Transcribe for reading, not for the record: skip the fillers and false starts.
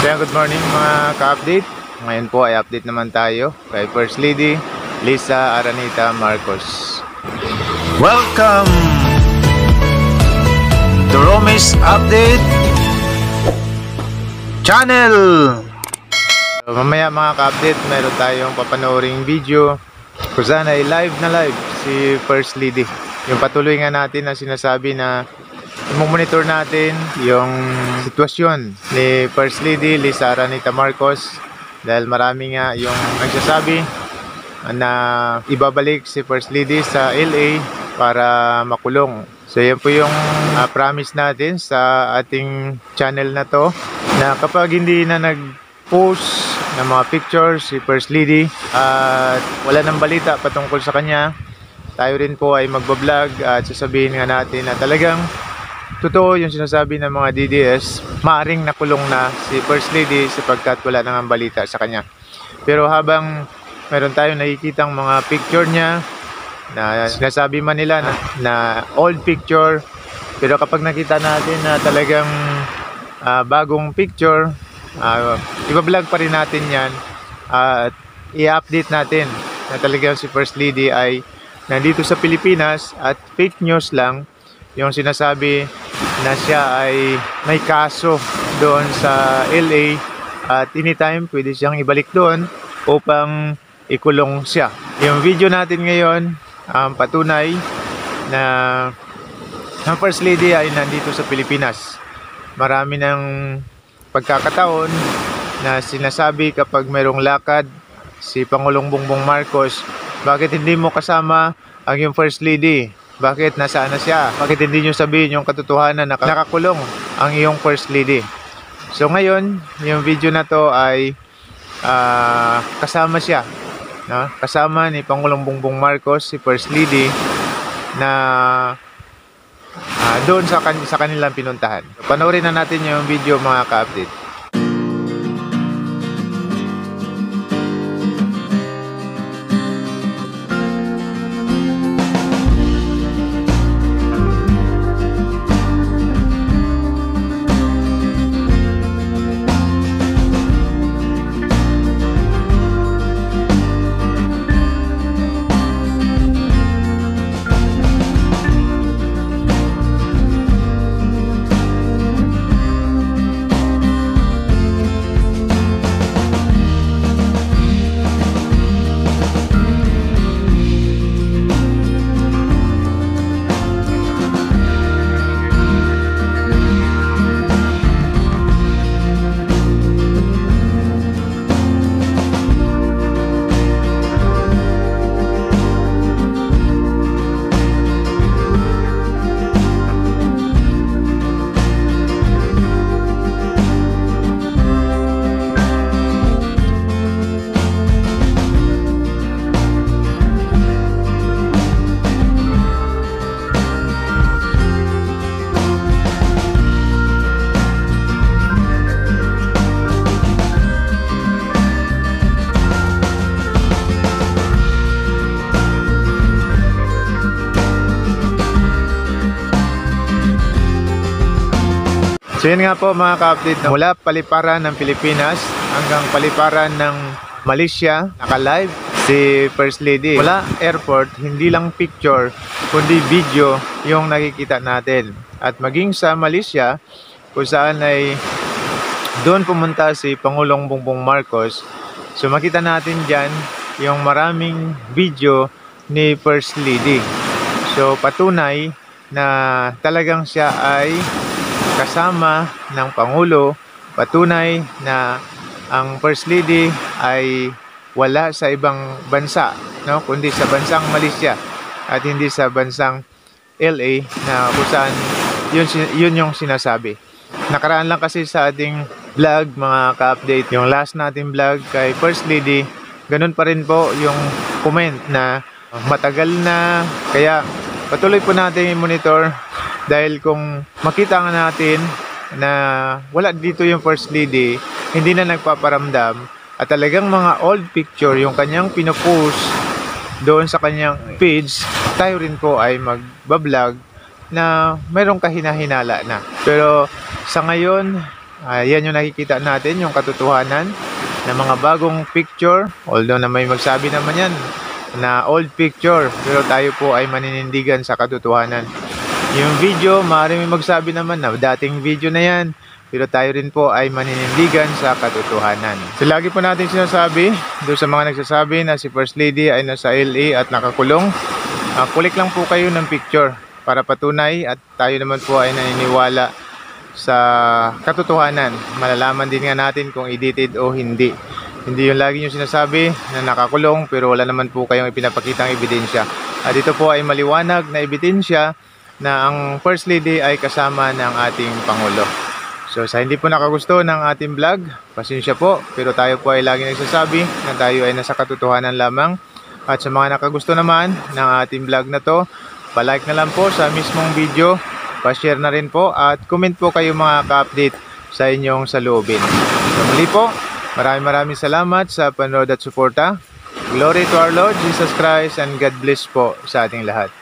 Kaya good morning mga ka-update. Ngayon po ay update naman tayo kay First Lady Lisa Aranita Marcos. Welcome to Romis Update Channel. So, mamaya mga ka-update, meron tayong papanooring video kung saan ay live na live si First Lady. Yung patuloy nga natin na sinasabi na monitor natin yung sitwasyon ni First Lady Lisa Aranita Marcos dahil marami nga yung nagsasabi na ibabalik si First Lady sa LA para makulong. So yan po yung promise natin sa ating channel na to, na kapag hindi na nag-post ng mga pictures si First Lady at wala nang balita patungkol sa kanya, tayo rin po ay magbablog at sasabihin nga natin na talagang totoo yung sinasabi ng mga DDS, maaring nakulong na si First Lady sapagkat wala nang balita sa kanya. Pero habang meron tayong nakikitang mga picture niya na sinasabi man nila na old picture, pero kapag nakita natin na talagang bagong picture, ibablog pa rin natin yan at i-update natin na talagang si First Lady ay nandito sa Pilipinas at fake news lang yung sinasabi na siya ay may kaso doon sa LA at anytime pwede siyang ibalik doon upang ikulong siya. Yung video natin ngayon patunay na ang First Lady ay nandito sa Pilipinas. Marami ng pagkakataon na sinasabi kapag mayroong lakad si Pangulong Bongbong Marcos, bakit hindi mo kasama ang yung First Lady? Bakit nasaan na siya? Bakit hindi nyo sabihin yung katotohanan na nakakulong ang iyong First Lady? So ngayon, yung video na to ay kasama siya, no? Kasama ni Pangulong Bongbong Marcos si First Lady na doon sa kanilang pinuntahan. So, panoorin na natin yung video mga ka-update. So yun nga po mga ka-update, mula paliparan ng Pilipinas hanggang paliparan ng Malaysia, naka-live si First Lady. Mula airport, hindi lang picture kundi video yung nakikita natin. At maging sa Malaysia, kung saan ay doon pumunta si Pangulong Bongbong Marcos, so makita natin dyan yung maraming video ni First Lady. So patunay na talagang siya ay kasama ng Pangulo, patunay na ang First Lady ay wala sa ibang bansa, no? Kundi sa bansang Malaysia at hindi sa bansang LA na kung saan yun yung sinasabi. Nakaraan lang kasi sa ating vlog mga ka-update, yung last nating vlog kay First Lady, ganun pa rin po yung comment na matagal na, kaya patuloy po natin i-monitor. Dahil kung makita nga natin na wala dito yung First Lady, hindi na nagpaparamdam, at talagang mga old picture yung kanyang pinopost doon sa kanyang page, tayo rin po ay magbablog na mayroong kahinahinala na. Pero sa ngayon, Yan yung nakikita natin, yung katotohanan ng mga bagong picture. Although na may magsabi naman yan na old picture, pero tayo po ay maninindigan sa katotohanan. Yung video, maaari may magsabi naman na dating video na yan, pero tayo rin po ay maninindigan sa katotohanan. So lagi po natin sinasabi, doon sa mga nagsasabi na si First Lady ay nasa LA at nakakulong, kulik lang po kayo ng picture para patunay at tayo naman po ay naniniwala sa katotohanan. Malalaman din nga natin kung edited o hindi. Hindi yung lagi nyo sinasabi na nakakulong pero wala naman po kayong ipinapakitang ebidensya. At ito po ay maliwanag na ebidensya na ang First Lady ay kasama ng ating Pangulo. So sa hindi po nakagusto ng ating vlog, pasensya po, pero tayo po ay lagi nagsasabi na tayo ay nasa katotohanan lamang. At sa mga nakagusto naman ng ating vlog na to, palike na lang po sa mismong video, pa-share na rin po at comment po kayo mga ka-update sa inyong saloobin. So muli po, maraming salamat sa panood at suporta. Glory to our Lord Jesus Christ and God bless po sa ating lahat.